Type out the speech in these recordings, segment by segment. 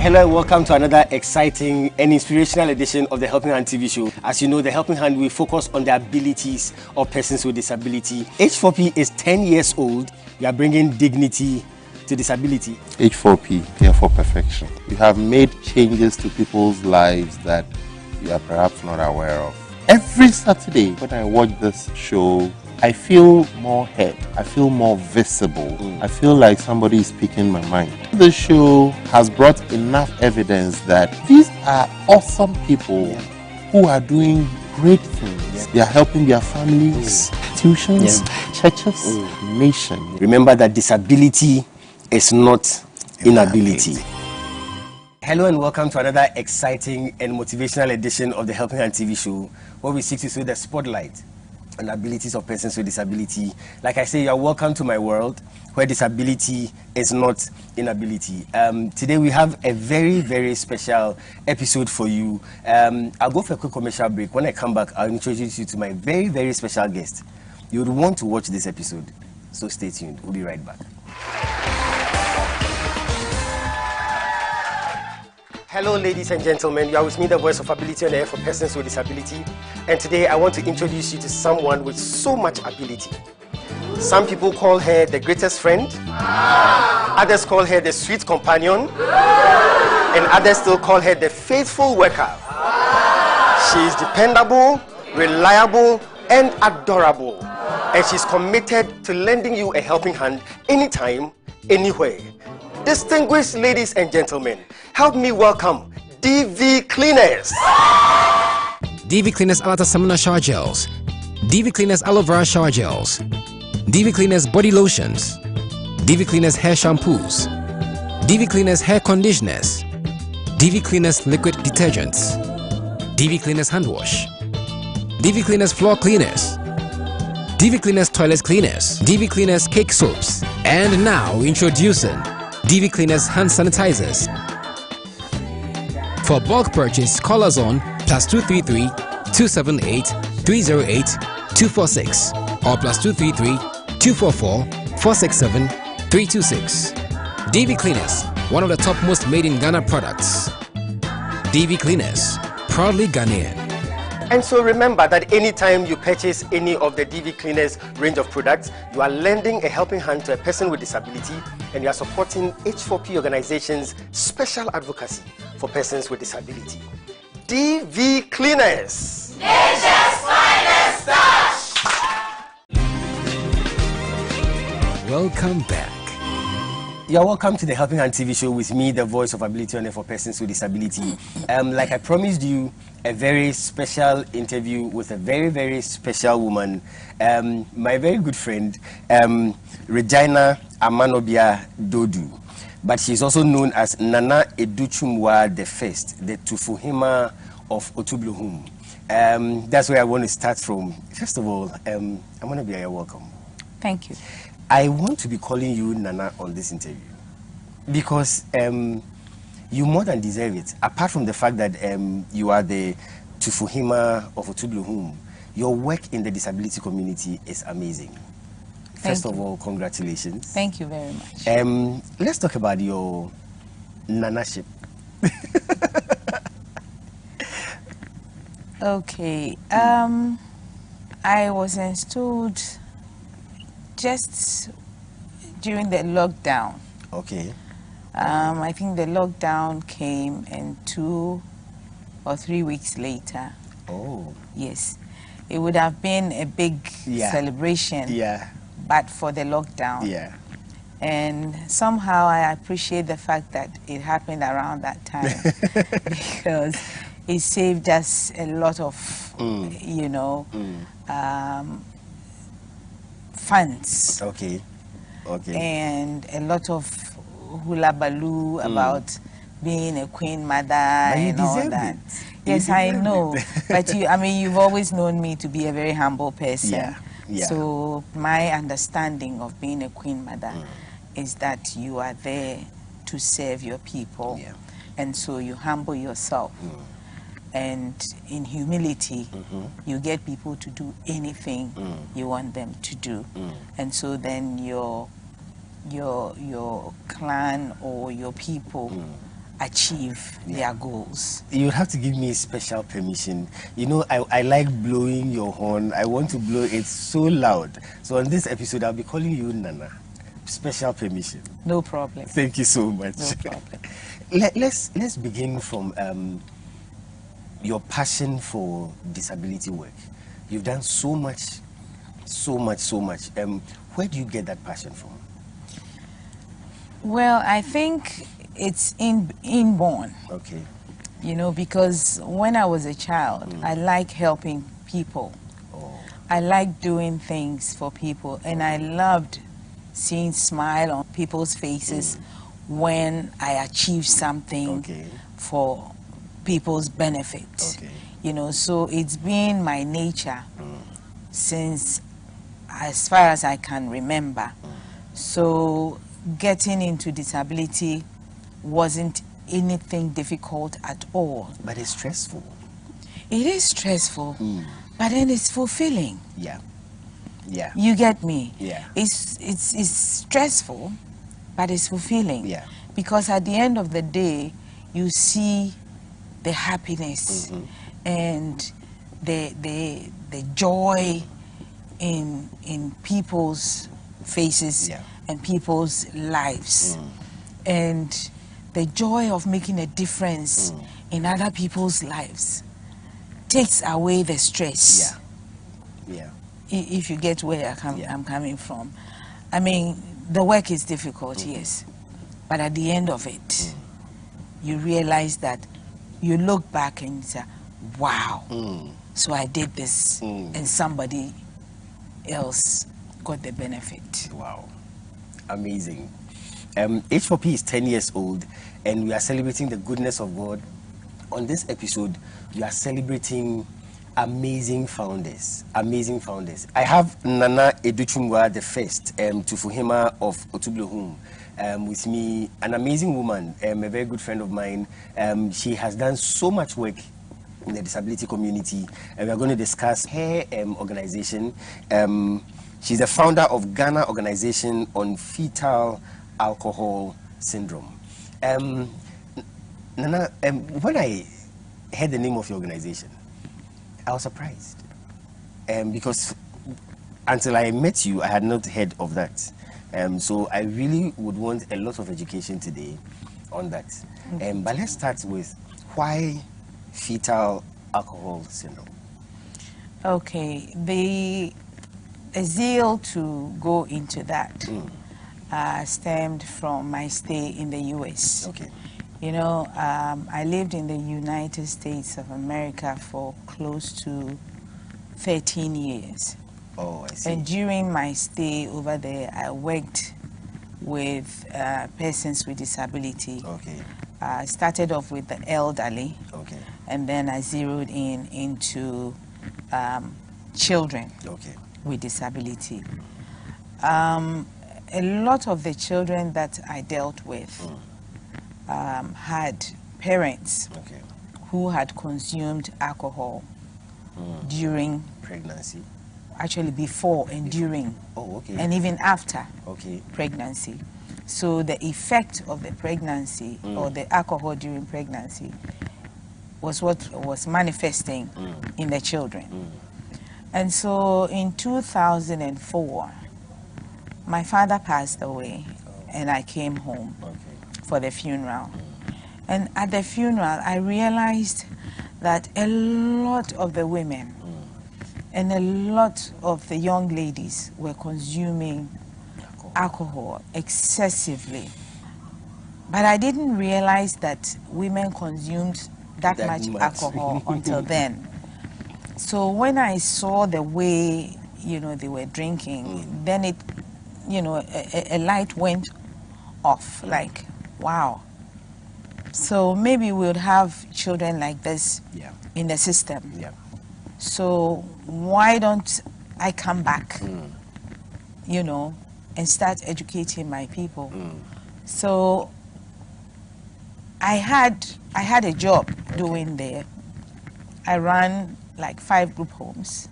Hello and welcome to another exciting and inspirational edition of the Helping Hand TV show. As you know, the Helping Hand will focus on the abilities of persons with disability. H4P is 10 years old. We are bringing dignity to disability. H4P, here for perfection. You have made changes to people's lives that you are perhaps not aware of. Every Saturday when I watch this show, I feel more heard. I feel more visible. I feel like somebody is speaking my mind. The show has brought enough evidence that these are awesome people who are doing great things. They are helping their families, institutions, churches, nation. Remember that disability is not inability. Hello and welcome to another exciting and motivational edition of the Helping Hand TV show, where we seek to throw the spotlight and abilities of persons with disability. Like I say, you're welcome to my world where disability is not inability. Today we have a very, very special episode for you. I'll go for a quick commercial break. When I come back, I'll introduce you to my very, very special guest. You would want to watch this episode, so stay tuned. We'll be right back. Hello, ladies and gentlemen. You are with me, the voice of ability on air for persons with disability. And today I want to introduce you to someone with so much ability. Some people call her the greatest friend. Others call her the sweet companion. And others still call her the faithful worker. She is dependable, reliable, and adorable. And she's committed to lending you a helping hand anytime, anywhere. Distinguished ladies and gentlemen, help me welcome DV Cleaners. DV Cleaners Alata Samana Shower Gels, DV Cleaners Aloe Vera Shower Gels, DV Cleaners Body Lotions, DV Cleaners Hair Shampoos, DV Cleaners Hair Conditioners, DV Cleaners Liquid Detergents, DV Cleaners Hand Wash, DV Cleaners Floor Cleaners, DV Cleaners Toilet Cleaners, DV Cleaners Cake Soaps, and now introducing DV Cleaners Hand Sanitizers. For bulk purchase, call us on +233 278 308 246 or +233 244 467 326. DV Cleaners, one of the top most made in Ghana products. DV Cleaners, proudly Ghanaian. And so remember that anytime you purchase any of the DV Cleaners range of products, you are lending a helping hand to a person with disability, and you are supporting H4P organization's special advocacy for persons with disability. DV Cleaners. Nature's finest touch. Welcome back. You're welcome to the Helping Hand TV show with me, the voice of ability on air for persons with disability. Like I promised you, a very special interview with a very, very special woman, my very good friend, Regina Amanobia Dodu. But she's also known as Nana Educhumwa the First, the Tufuhima of Otubluhum. That's where I want to start from. First of all, Amanobia, you're welcome. Thank you. I want to be calling you Nana on this interview because you more than deserve it. Apart from the fact that you are the Tufuhima of Otubluhum, your work in the disability community is amazing. First of all, congratulations. Thank you very much. Let's talk about your Nanaship. Okay. I was installed just during the lockdown. Okay. I think the lockdown came and 2 or 3 weeks later. Oh. Yes. It would have been a big celebration. Yeah. But for the lockdown. Yeah. And somehow I appreciate the fact that it happened around that time because it saved us a lot of, you know, funds. Okay. Okay. And a lot of hula baloo about being a queen mother and all that. Yes, I know. But you, I mean, you've always known me to be a very humble person. Yeah. Yeah. So my understanding of being a queen mother is that you are there to serve your people. Yeah. And so you humble yourself. And in humility, you get people to do anything you want them to do. And so then your clan or your people achieve their goals. You have to give me special permission. You know, I like blowing your horn. I want to blow it so loud. So on this episode, I'll be calling you Nana. Special permission. No problem. Thank you so much. No problem. Let's begin from your passion for disability work. You've done so much. Where do you get that passion from? Well, I think it's inborn. Okay. You know, because when I was a child, I like helping people. Oh. I like doing things for people, and I loved seeing smile on people's faces when I achieved something for people's benefit. Okay. You know, so it's been my nature since as far as I can remember. So getting into disability wasn't anything difficult at all. But it's stressful. It is stressful, but then it's fulfilling. Yeah. Yeah. You get me? Yeah. It's stressful, but it's fulfilling. Yeah. Because at the end of the day, you see the happiness and the joy in people's faces and people's lives, and the joy of making a difference in other people's lives takes away the stress. Yeah. If you get where I'm coming from. I mean, the work is difficult, yes, but at the end of it, you realize that you look back and say, wow, so I did this, and somebody else got the benefit. Wow. Amazing. H4P is 10 years old, and we are celebrating the goodness of God. On this episode, we are celebrating amazing founders. I have Nana Educhungwa the first, Tufuhima of Otublohum, with me, an amazing woman, a very good friend of mine. She has done so much work in the disability community, and we are going to discuss her organization. She's the founder of Ghana Organization on Fetal Alcohol Syndrome. Nana, when I heard the name of your organization, I was surprised, because until I met you, I had not heard of that. So I really would want a lot of education today on that. But let's start with why fetal alcohol syndrome. Okay, the zeal to go into that stemmed from my stay in the U.S. Okay. You know, I lived in the United States of America for close to 13 years. Oh, I see. And during my stay over there, I worked with persons with disability. Okay. I started off with the elderly. Okay. And then I zeroed into children with disability. A lot of the children that I dealt with had parents who had consumed alcohol during pregnancy. Actually, before and during, and even after pregnancy. So the effect of the pregnancy or the alcohol during pregnancy was what was manifesting in the children. And so in 2004, my father passed away, and I came home for the funeral. And at the funeral, I realized that a lot of the women and a lot of the young ladies were consuming alcohol excessively. But I didn't realize that women consumed that much alcohol until then. So when I saw the way, you know, they were drinking, then it, you know, a light went off, like, wow. So maybe we would have children like this in the system. So why don't I come back, you know, and start educating my people? So I had a job doing there. I ran like 5 group homes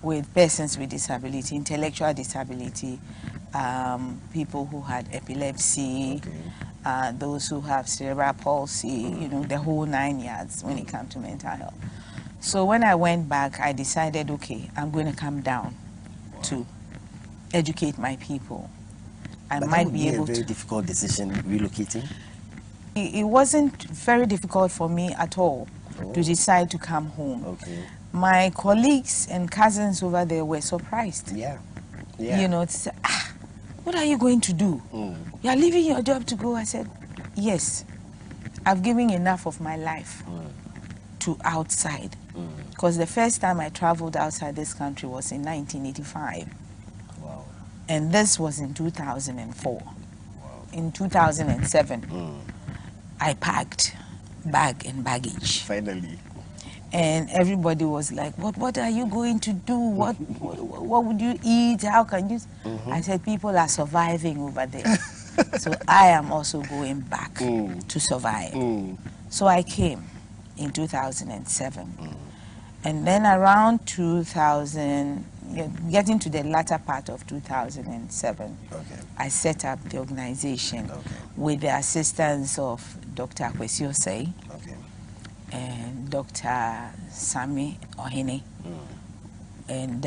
with persons with disability, intellectual disability, people who had epilepsy, those who have cerebral palsy, you know, the whole 9 yards when it comes to mental health. So when I went back, I decided, okay, I'm going to come down to educate my people. But might be able to. A very difficult decision relocating. It wasn't very difficult for me at all to decide to come home. Okay. My colleagues and cousins over there were surprised. Yeah. You know, it's, what are you going to do? You are leaving your job to go? I said, yes. I've given enough of my life to outside. Because the first time I traveled outside this country was in 1985. Wow. And this was in 2004. Wow. In 2007, I packed bag and baggage. Finally. And everybody was like, what are you going to do? What would you eat? How can you? I said, people are surviving over there. So I am also going back to survive. So I came in 2007. And then around 2000, getting to the latter part of 2007, I set up the organization with the assistance of Dr. Kwesi Osei and Dr. Sami Ohene and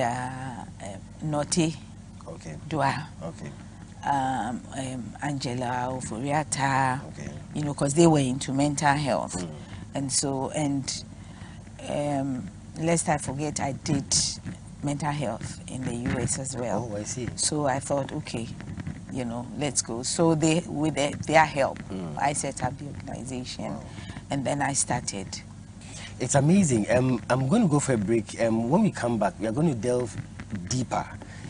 Noti Dua, Angela Oforiata, you know, because they were into mental health. And so, lest I forget, I did mental health in the US as well. Oh, I see. So I thought, okay, you know, let's go. So with their help, I set up the organization, and then I started. It's amazing. I'm going to go for a break. When we come back, we are going to delve deeper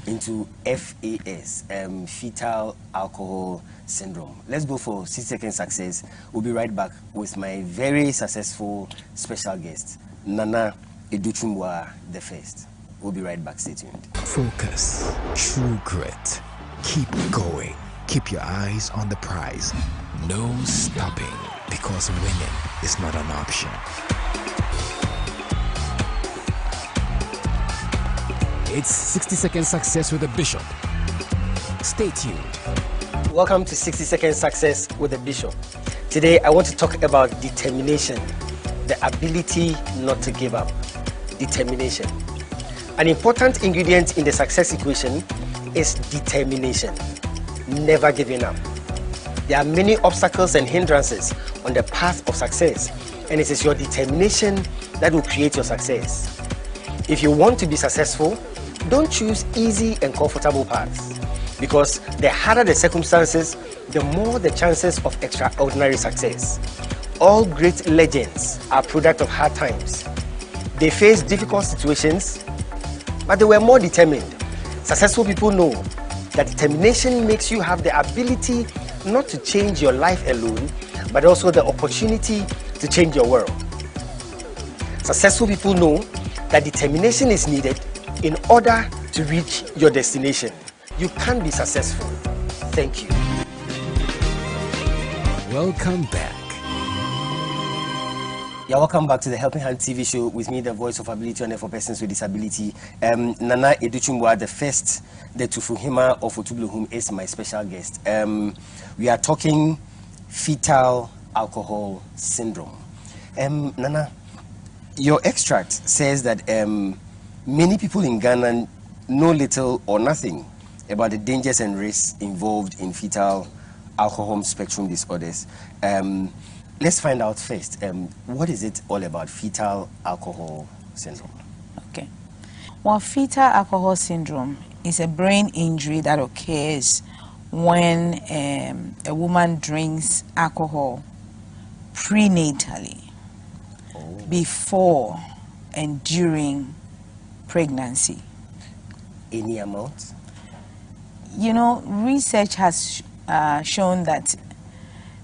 into FAS, fetal alcohol syndrome. Let's go for 60-second success. We'll be right back with my very successful special guest, Nana Educhumwa the First. We'll be right back. Stay tuned. Focus, true grit. Keep going. Keep your eyes on the prize. No stopping, because winning is not an option. It's 60-second success with the Bishop. Stay tuned. Welcome to 60-second success with the Bishop. Today I want to talk about determination, the ability not to give up. Determination. An important ingredient in the success equation is determination, never giving up. There are many obstacles and hindrances on the path of success, and it is your determination that will create your success. If you want to be successful, don't choose easy and comfortable paths, because the harder the circumstances, the more the chances of extraordinary success. All great legends are a product of hard times. They faced difficult situations, but they were more determined. Successful people know that determination makes you have the ability not to change your life alone, but also the opportunity to change your world. Successful people know that determination is needed in order to reach your destination. You can be successful. Thank you. Welcome back. Yeah, welcome back to the Helping Hand TV show with me, the voice of ability and for persons with disability. Nana Educhumwa the First, the Tufuhima of Otubluhum, is my special guest. We are talking fetal alcohol syndrome. Nana, your extract says that many people in Ghana know little or nothing about the dangers and risks involved in fetal alcohol spectrum disorders. Let's find out first, what is it all about, fetal alcohol syndrome? Okay. Well, fetal alcohol syndrome is a brain injury that occurs when a woman drinks alcohol prenatally, before and during pregnancy. Any amount? You know, research has shown that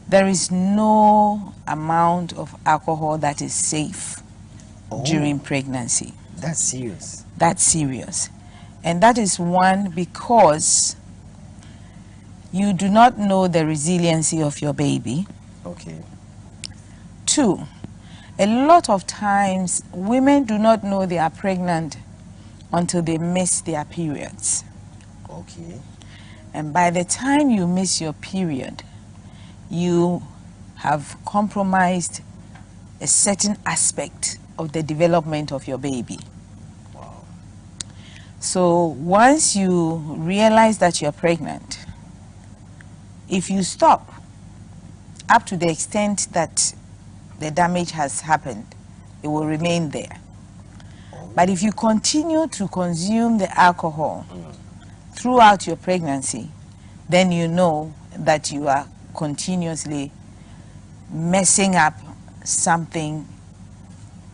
there is no amount of alcohol that is safe during pregnancy. That's serious. That's serious. And that is one, because you do not know the resiliency of your baby. Okay. Two, a lot of times women do not know they are pregnant until they miss their periods. Okay. And by the time you miss your period, you have compromised a certain aspect of the development of your baby. Wow. So once you realize that you're pregnant, if you stop up to the extent that the damage has happened, it will remain there. But if you continue to consume the alcohol throughout your pregnancy, then you know that you are continuously messing up something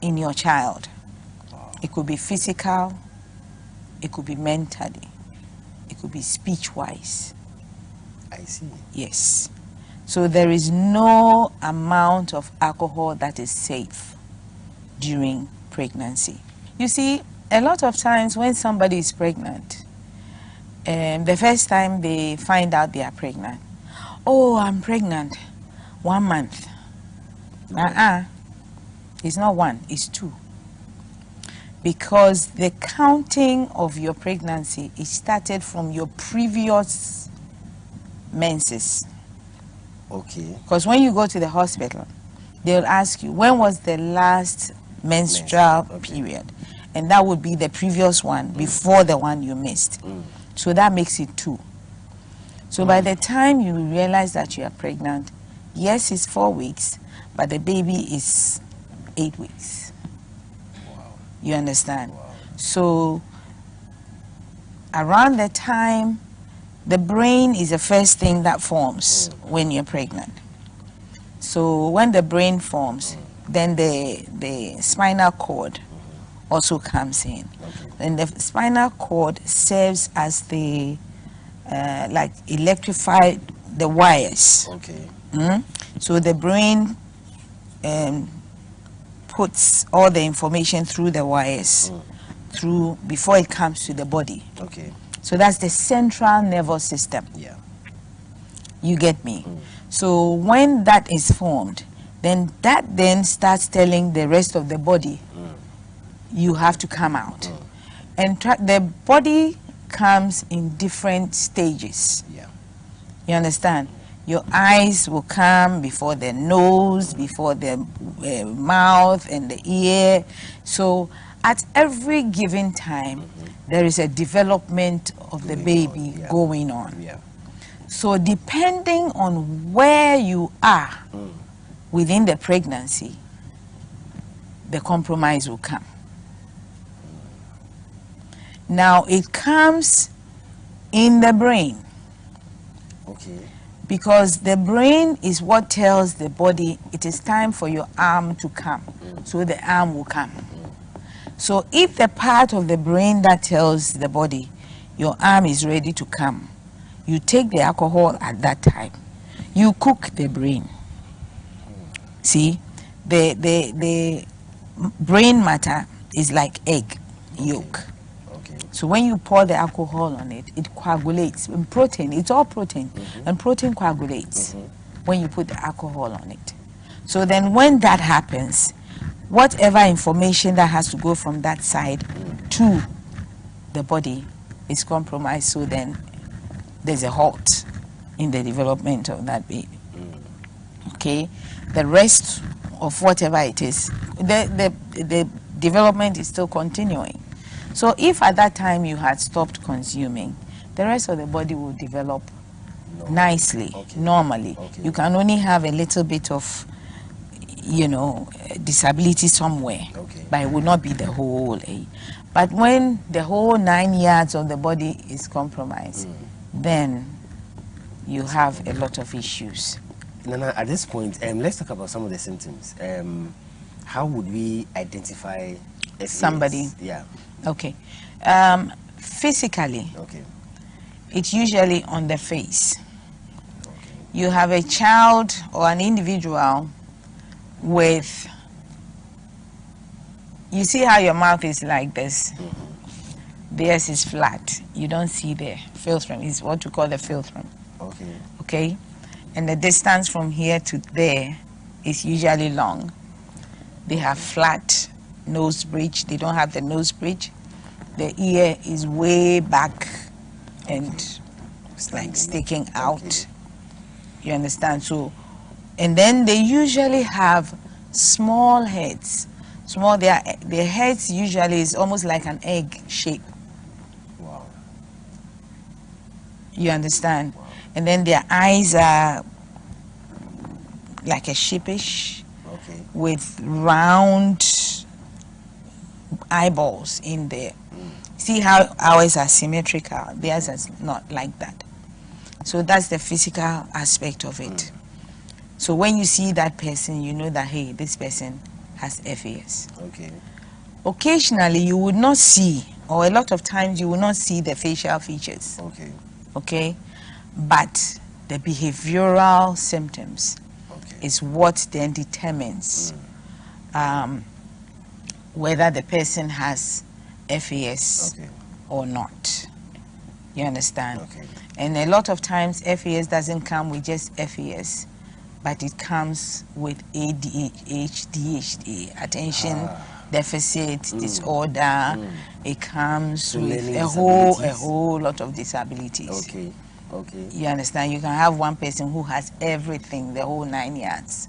in your child. It could be physical, it could be mentally, it could be speech-wise. I see. Yes. So there is no amount of alcohol that is safe during pregnancy. You see, a lot of times when somebody is pregnant, the first time they find out they are pregnant, oh, I'm pregnant, 1 month. It's not 1, it's 2. Because the counting of your pregnancy is started from your previous menses. Okay. Because when you go to the hospital, they'll ask you, when was the last menstrual period? And that would be the previous one before the one you missed. So that makes it 2. So by the time you realize that you are pregnant, yes, it's 4 weeks, but the baby is 8 weeks. Wow. You understand? Wow. So around the time, the brain is the first thing that forms when you're pregnant. So when the brain forms, then the spinal cord also comes in. And the spinal cord serves as the like electrify the wires. Okay. So the brain puts all the information through the wires through before it comes to the body. Okay. So that's the central nervous system. Yeah. You get me? So when that is formed, then that then starts telling the rest of the body, you have to come out. And the body comes in different stages. Yeah. You understand? Your eyes will come before the nose, before the mouth and the ear. So at every given time, there is a development of the baby going on. Yeah. So depending on where you are within the pregnancy, the compromise will come. Now it comes in the brain. Okay. Because the brain is what tells the body it is time for your arm to come. So the arm will come. So if the part of the brain that tells the body your arm is ready to come, you take the alcohol at that time. You cook the brain. See, the brain matter is like egg yolk. Okay. So when you pour the alcohol on it, it coagulates. And protein, it's all protein. And protein coagulates when you put the alcohol on it. So then when that happens, whatever information that has to go from that side to the body is compromised. So then there's a halt in the development of that baby. Okay? The rest of whatever it is, the development is still continuing. So if at that time you had stopped consuming, the rest of the body will develop nicely, normally. You can only have a little bit of, you know, disability somewhere, but it will not be the whole. But when the whole 9 yards of the body is compromised, then you have a lot of issues. Nana, at this point, let's talk about some of the symptoms. How would we identify somebody? Yeah. Okay. Physically, Okay. it's usually on the face. You have a child or an individual with, you see how your mouth is like this? Theirs is flat. You don't see the philtrum. It's what we call the philtrum. Okay. Okay? And the distance from here to there is usually long. They have flat nose bridge. They don't have the nose bridge. The ear is way back and it's like sticking out. You understand? So And then they usually have small heads. Their heads usually is almost like an egg shape. Wow. You understand? Wow. And then their eyes are like a sheepish, Okay. with round eyeballs in there. See how ours are symmetrical, theirs is not like that. So that's the physical aspect of it. So when you see that person, you know that, hey, this person has FAS. Okay. Occasionally, you would not see, or a lot of times, you will not see the facial features. Okay. Okay? But the behavioral symptoms is what then determines whether the person has FAS or not. You understand? Okay. And a lot of times, FAS doesn't come with just FAS, but it comes with ADHD, attention deficit disorder. It comes with a whole lot of disabilities. Okay. Okay. You understand? You can have one person who has everything, the whole 9 yards.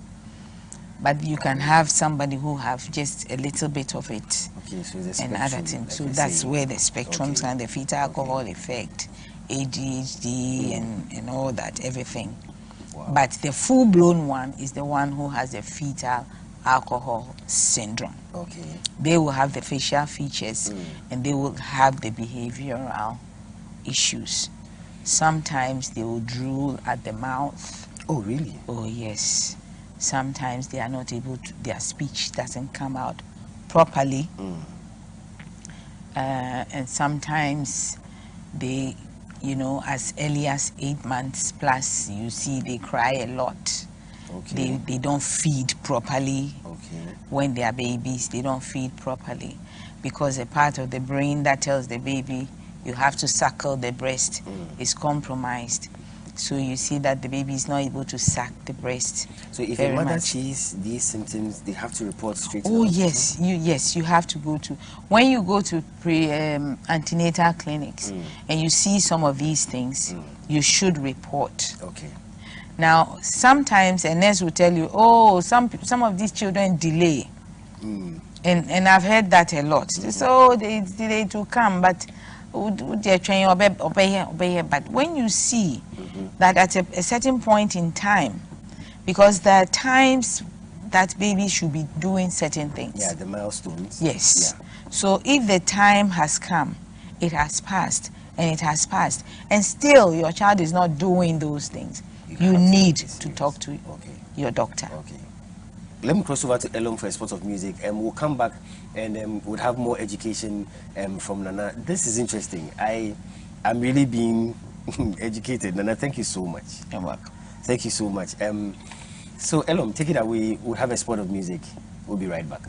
But you can have somebody who have just a little bit of it. Okay, so the and other things. So that's where the spectrums and the fetal alcohol effect, ADHD and all that, everything. Wow. But the full-blown one is the one who has the fetal alcohol syndrome. Okay. They will have the facial features and they will have the behavioral issues. Sometimes they will drool at the mouth. Oh, really? Oh, yes. Sometimes they are not able to, their speech doesn't come out properly. And sometimes they, you know, as early as 8 months plus, you see they cry a lot. Okay. They don't feed properly. Okay. When they are babies, they don't feed properly because a part of the brain that tells the baby you have to suckle the breast is compromised. So you see that the baby is not able to suck the breast. So if a mother sees these symptoms, they have to report straight to the hospital? Yes, you have to go to, when you go to antenatal clinics and you see some of these things, you should report. Okay. Now, sometimes a nurse will tell you, oh, some of these children delay. And I've heard that a lot. So they delay to come, but but when you see that at a certain point in time, because there are times that babies should be doing certain things. Yeah, the milestones. Yes. Yeah. So if the time has come, it has passed, and it has passed, and still your child is not doing those things, you need to talk to your doctor. Okay. Let me cross over to Elom for a spot of music, and we'll come back and we'll have more education from Nana. This is interesting. I'm really being educated. Nana, thank you so much. You're welcome. Thank you so much. So Elom, take it away. We'll have a spot of music. We'll be right back.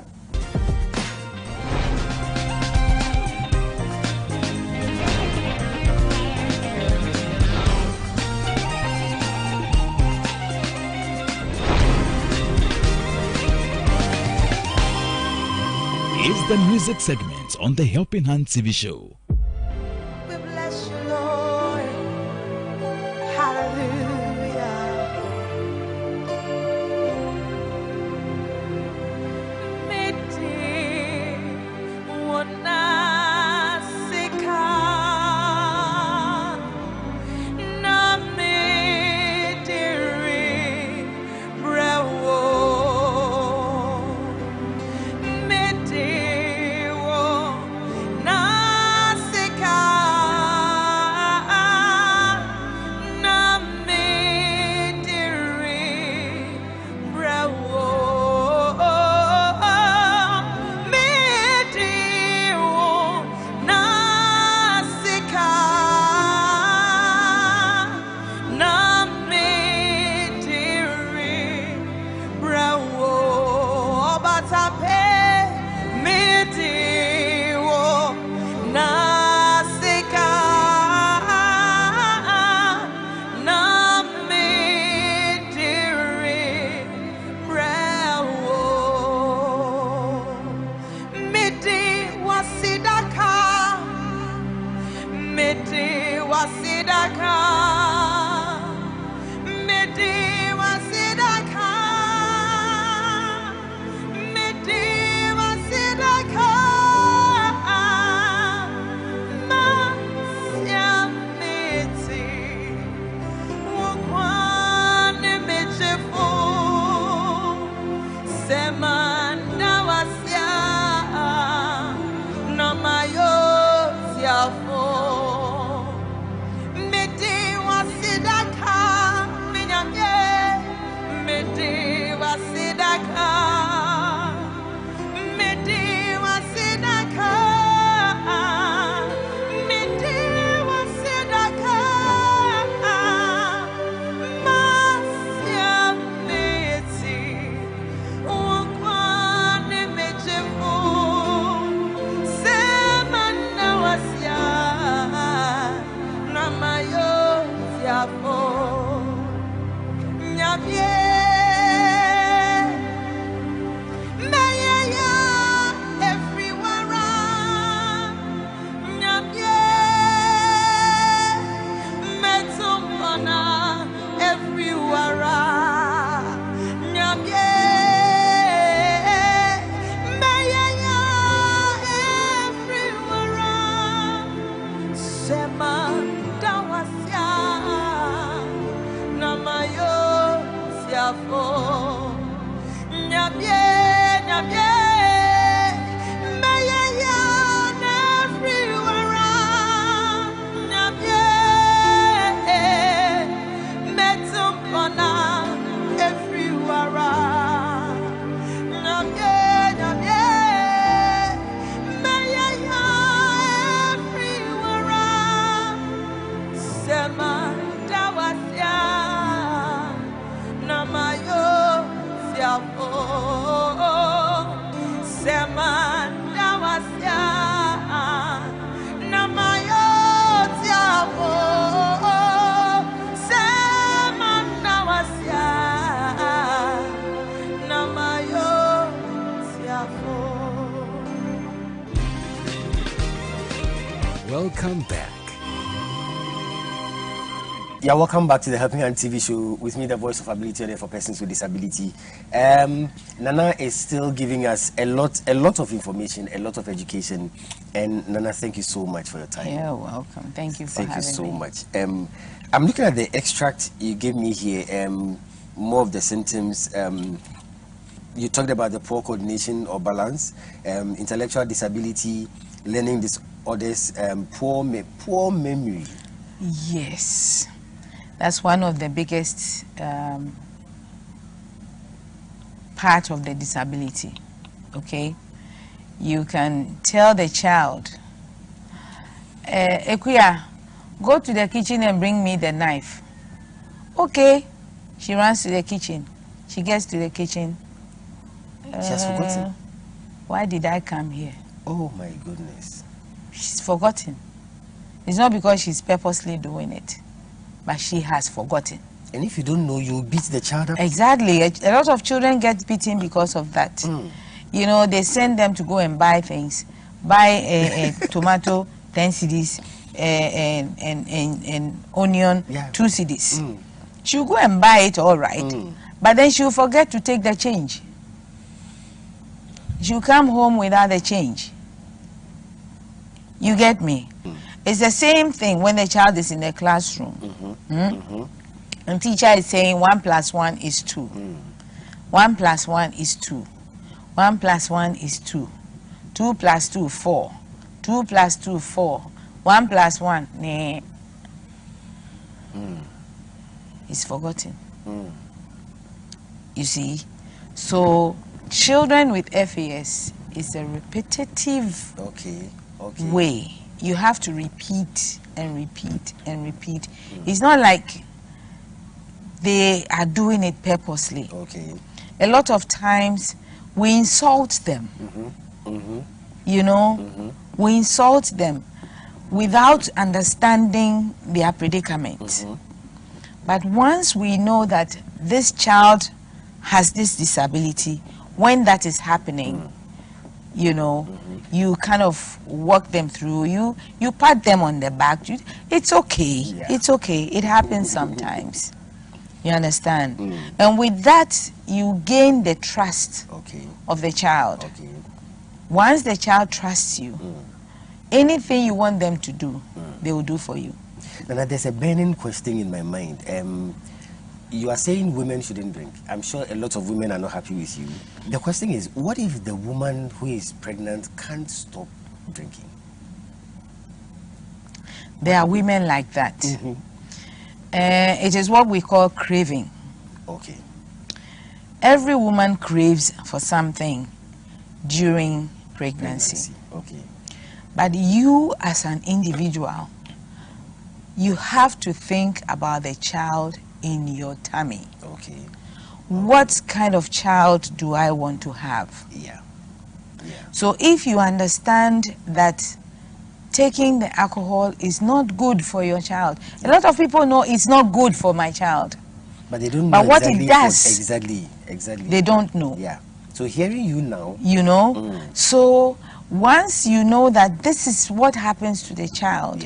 Is the music segment on the Helping Hand TV show. We bless you, Lord. Hallelujah. Miti wanasika na mitiri brewo. Wasidaka, Medi Wasidaka. Nyabye, nyabye, meye ya everywhere. Nyabye, metum kona everywhere. Nyabye, nyabye, meye ya everywhere. Sema dawasya namayo siapo. Sema dawasya namayo siapo. Sema dawasya namayo siapo. Welcome back. Yeah, welcome back to the Helping Hand TV show with me, the voice of ability and for persons with disability. Nana is still giving us a lot of information, a lot of education. And Nana, thank you so much for your time. You're welcome. Thank you for having me. Thank you so much. I'm looking at the extract you gave me here, more of the symptoms. You talked about the poor coordination or balance, intellectual disability, learning disorders, poor memory. Yes. That's one of the biggest part of the disability, okay? You can tell the child, Ekuya, go to the kitchen and bring me the knife. Okay. She runs to the kitchen. She gets to the kitchen. She has forgotten. Why did I come here? Oh my goodness. She's forgotten. It's not because she's purposely doing it, but she has forgotten. And if you don't know, you'll beat the child up. Exactly. A lot of children get beaten because of that. You know, they send them to go and buy things. Buy a tomato, 10 cedis, and onion, 2 cedis. She'll go and buy it, all right, but then she'll forget to take the change. She'll come home without the change. You get me? It's the same thing when the child is in the classroom. And teacher is saying 1 + 1 is 2. 1 + 1 is 2. 1 + 1 is 2. 2 + 2, 4. 2 + 2, 4. 1 + 1, nah. It's forgotten. You see? So children with FAS is a repetitive way. You have to repeat and repeat and repeat. It's not like they are doing it purposely. A lot of times we insult them. You know, we insult them without understanding their predicament. But once we know that this child has this disability, when that is happening, you know, you kind of walk them through, you pat them on the back. It's okay. It's okay. It happens sometimes. You understand? And with that, you gain the trust of the child. Once the child trusts you, anything you want them to do, they will do for you. Now, there's a burning question in my mind. You are saying women shouldn't drink. I'm sure a lot of women are not happy with you. The question is, what if the woman who is pregnant can't stop drinking? There are women like that. It is what we call craving. Every woman craves for something during pregnancy. But you as an individual, you have to think about the child in your tummy. What kind of child do I want to have? So if you understand that taking the alcohol is not good for your child, a lot of people know it's not good for my child, but they don't know. But what it does, exactly, they don't know. So hearing you now, you know, so once you know that this is what happens to the child,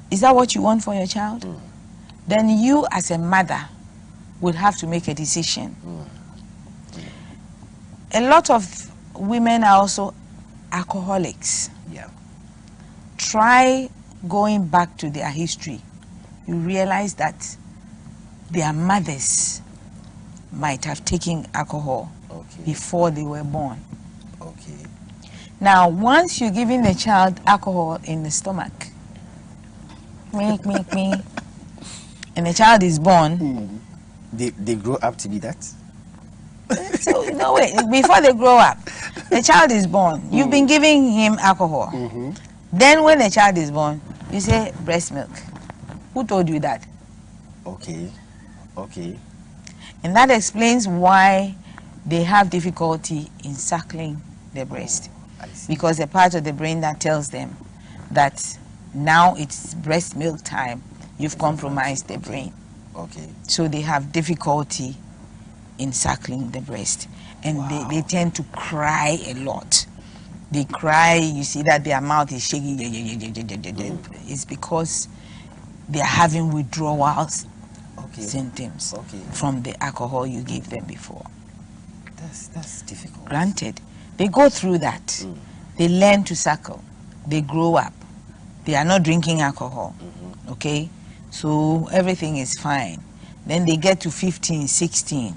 is that what you want for your child? Then you as a mother would have to make a decision. A lot of women are also alcoholics. Try going back to their history. You realize that their mothers might have taken alcohol before they were born. Okay. Now, once you're giving the child alcohol in the stomach, and the child is born, They grow up to be that? so no wait, before they grow up, the child is born. You've been giving him alcohol. Then when the child is born, you say breast milk. Who told you that? Okay. Okay. And that explains why they have difficulty in suckling the breast. I see. Because the part of the brain that tells them that now it's breast milk time, you've compromised the brain. Okay. So they have difficulty in suckling the breast. And they tend to cry a lot. They cry, you see that their mouth is shaking. It's because they are having withdrawals symptoms from the alcohol you gave them before. That's difficult. Granted, they go through that. They learn to suckle. They grow up. They are not drinking alcohol. Okay? So everything is fine. Then they get to 15, 16.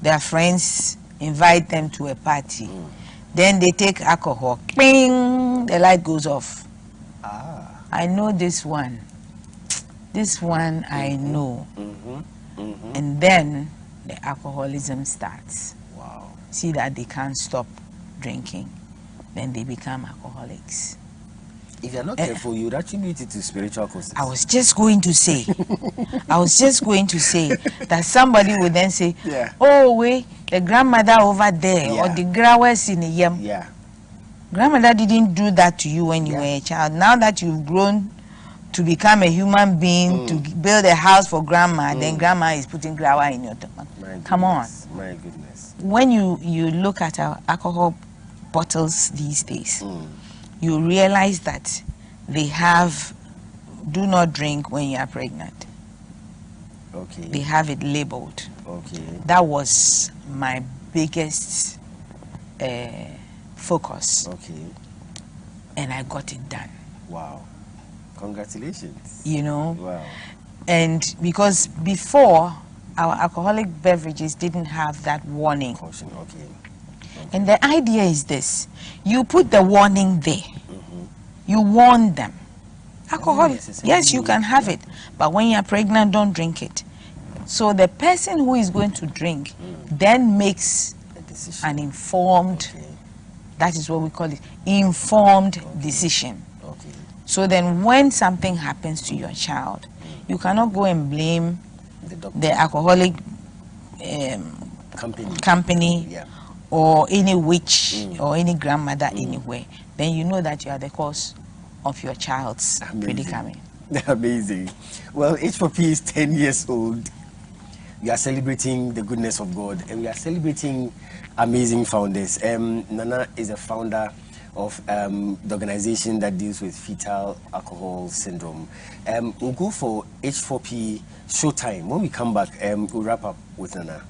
Their friends invite them to a party. Then they take alcohol. Bing! The light goes off. I know this one. This one I know. And then the alcoholism starts. Wow. See that they can't stop drinking. Then they become alcoholics. If you're not careful, you would attribute it to spiritual causes. I was just going to say that somebody would then say, oh, wait, the grandmother over there or the growers in the yam. Yeah. Grandmother didn't do that to you when you were a child. Now that you've grown to become a human being, to build a house for grandma, then grandma is putting grower in your stomach. Come on. My goodness. When you look at our alcohol bottles these days, you realize that they have do not drink when you are pregnant. Okay. They have it labeled. Okay. That was my biggest focus. Okay. And I got it done. Wow. Congratulations. You know? Wow. And because before, our alcoholic beverages didn't have that warning. Caution. Okay. And the idea is this. You put the warning there. You warn them. Alcohol, yes, you can have it. But when you're pregnant, don't drink it. So the person who is going to drink then makes an informed, that is what we call it, informed decision. Okay. So then when something happens to your child, you cannot go and blame the alcoholic company or any witch or any grandmother anywhere. Then you know that you are the cause of your child's predicament. Amazing. Well, H4P is 10 years old. We are celebrating the goodness of God, and we are celebrating amazing founders. Nana is a founder of the organization that deals with fetal alcohol syndrome. We'll go for H4P Showtime. When we come back, we'll wrap up with Nana.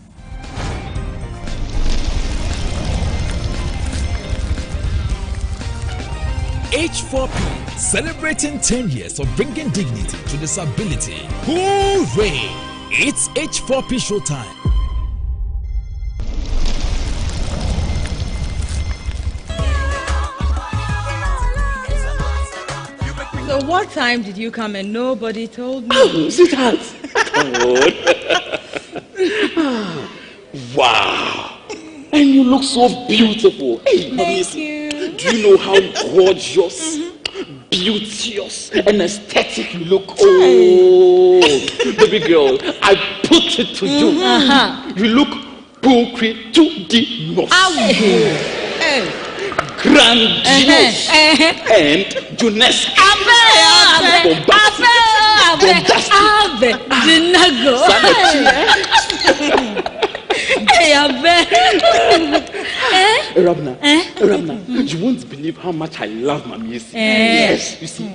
H4P, celebrating 10 years of bringing dignity to disability. Hooray! It's H4P Showtime. So what time did you come and nobody told me? Sweetheart. Wow. And you look so beautiful. Hey, Thank you. Do you know how gorgeous, beauteous, and aesthetic you look? Oh, baby girl, I put it to you. You look pulcry to the nose. Grandiose and Junesque. Rabna, you won't believe how much I love Mami. Yes, you see,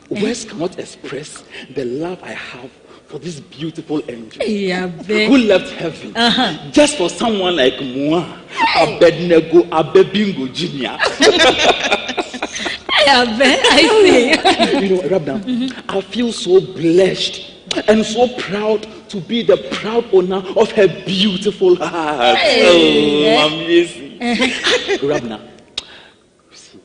words cannot express the love I have for this beautiful angel who left heaven just for someone like moi, Abednego Abebingo Jr. I see. You know, Rabna, I feel so blessed and so proud to be the proud owner of her beautiful heart. Oh, amazing. Rabna, you see,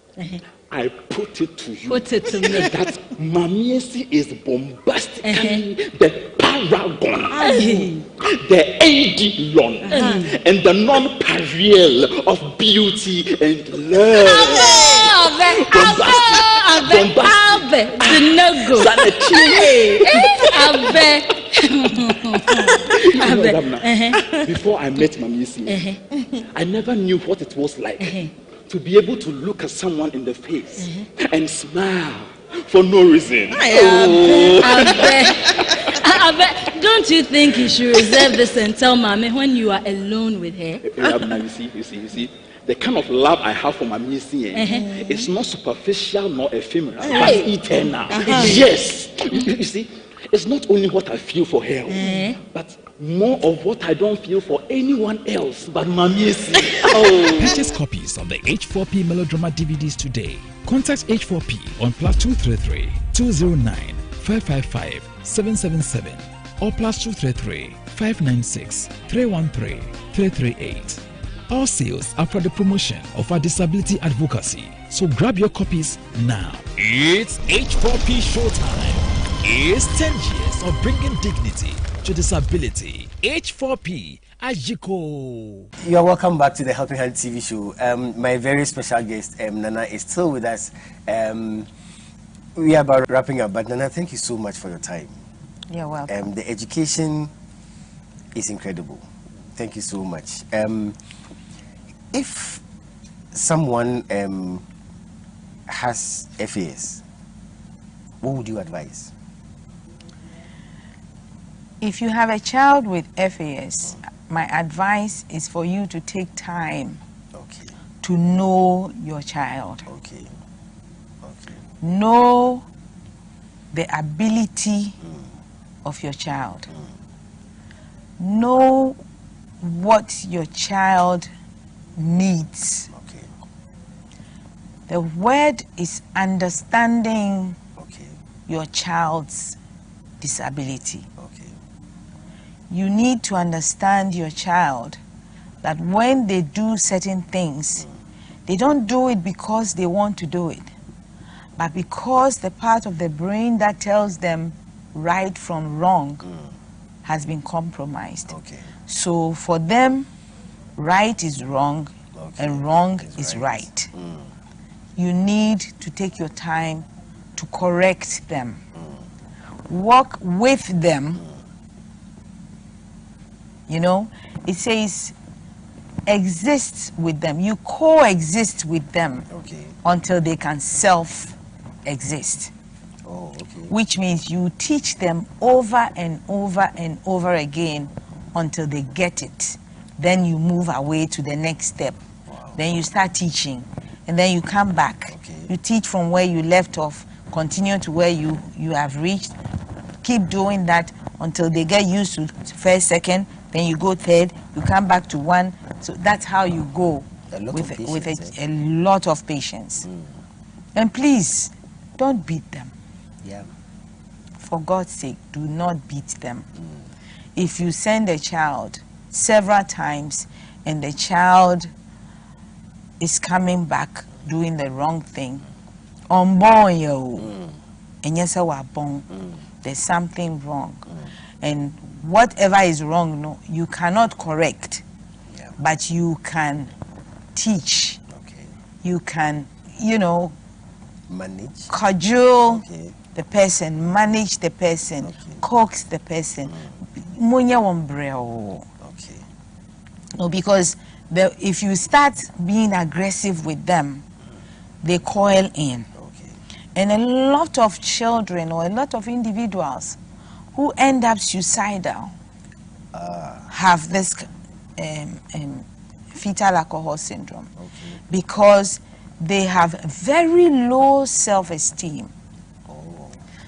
I put it to you that Mamiesi is bombastically the paragon, the Eidolon, and the non-pariel of beauty and love. Before I met Mamiesi, I never knew what it was like to be able to look at someone in the face and smile for no reason. Don't you think you should reserve this and tell Mommy when you are alone with her? You see, the kind of love I have for Mamiesi is not superficial nor ephemeral, but eternal. Yes, you see, it's not only what I feel for her, but more of what I don't feel for anyone else but Mamiesi. Purchase copies of the H4P Melodrama DVDs today. Contact H4P on +233 209 555 777 or +233 596 313 338. All sales are for the promotion of our disability advocacy, so grab your copies now. It's H4P Showtime. It's 10 years of bringing dignity to disability. H4P Ajiko. You are welcome back to the Helping Hand TV show. My very special guest, Nana, is still with us. We are about wrapping up, but Nana, thank you so much for your time. You're welcome. The education is incredible. Thank you so much. If someone has FAS, what would you advise? If you have a child with FAS, my advice is for you to take time to know your child. Know the ability of your child. Know what your child needs. The word is understanding your child's disability. You need to understand your child that when they do certain things, they don't do it because they want to do it, but because the part of the brain that tells them right from wrong has been compromised. So for them, right is wrong and wrong is right. You need to take your time to correct them. Work with them. You know, it says exist with them. You coexist with them until they can self-exist. Which means you teach them over and over and over again until they get it. Then you move away to the next step. Then you start teaching, and then you come back. You teach from where you left off, continue to where you have reached. Keep doing that until they get used to first, second, then you go third, you come back to one. So that's how you go with a lot of patience. And please, don't beat them. For God's sake, do not beat them. If you send a child several times and the child is coming back doing the wrong thing, there's something wrong. And whatever is wrong, no, you cannot correct, but you can teach. You can, you know, manage, cajole the person, manage the person, coax the person. No, because if you start being aggressive with them, they coil in. And a lot of children or a lot of individuals who end up suicidal have this fetal alcohol syndrome because they have very low self-esteem.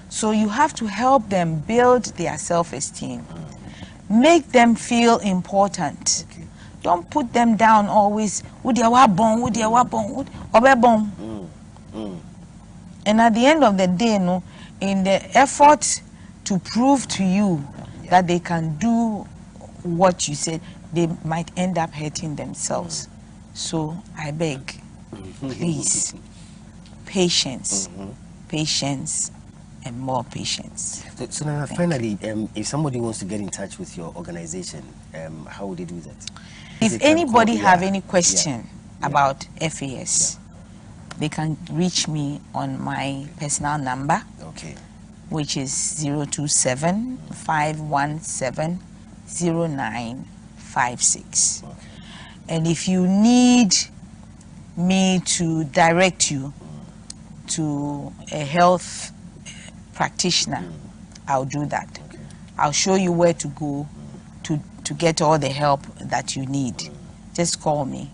So you have to help them build their self-esteem. Make them feel important. Don't put them down always. And at the end of the day, no, in the effort to prove to you that they can do what you said, they might end up hurting themselves. So I beg, please, patience, patience, and more patience. So now, finally, if somebody wants to get in touch with your organization, how would they do that? If anybody have any question about FAS, they can reach me on my personal number, which is 027-517-0956. And if you need me to direct you to a health practitioner, I'll do that. I'll show you where to go to get all the help that you need. Just call me.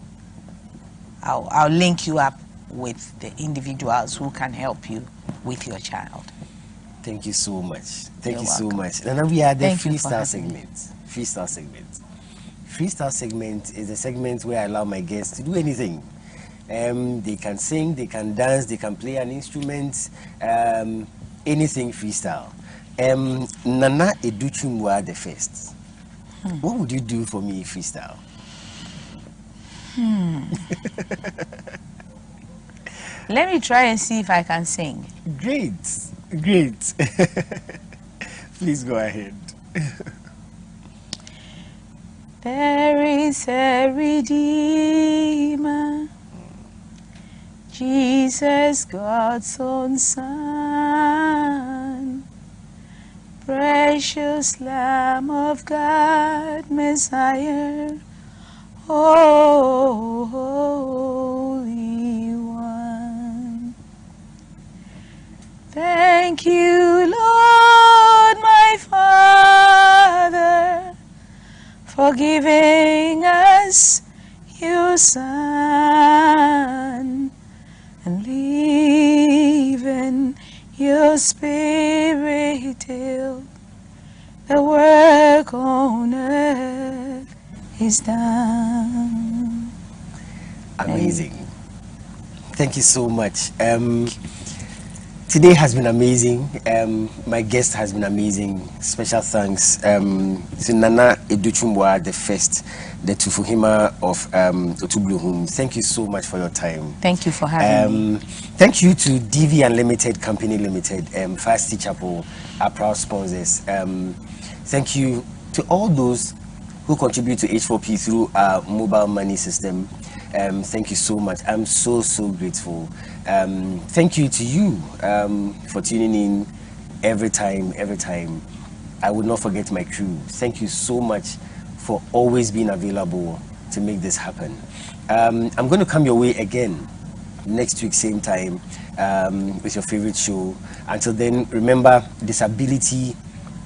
I'll link you up with the individuals who can help you with your child. Thank you so much. Thank You're you so welcome. much. And now we are the Thank you for freestyle having me. segment. Freestyle segment. Freestyle segment is a segment where I allow my guests to do anything. They can sing, they can dance, they can play an instrument, anything freestyle. Nana Educhumwa the first. What would you do for me freestyle? Let me try and see if I can sing. Great, great. Please go ahead. There is a Redeemer, Jesus, God's own Son, precious Lamb of God, Messiah, Holy One. Thank you, Lord, my Father, for giving us your Son and leaving your Spirit till the work on earth is done. Amazing. Thank you so much. Today has been amazing. My guest has been amazing. Special thanks to Nana Educhumwa the first, the Tufuhima of Otubluhum. Thank you so much for your time. Thank you for having me. Thank you to DV Unlimited Company Limited, Fast Tea Chapel, our proud sponsors. Thank you to all those who contribute to H4P through our mobile money system. Thank you so much. I'm so grateful. Thank you to you for tuning in every time. I would not forget my crew. Thank you so much for always being available to make this happen. I'm going to come your way again next week, same time, with your favorite show. Until then, remember, disability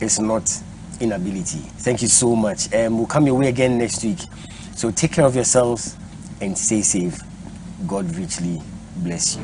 is not inability. Thank you so much. We'll come your way again next week. So take care of yourselves and stay safe. God richly bless you.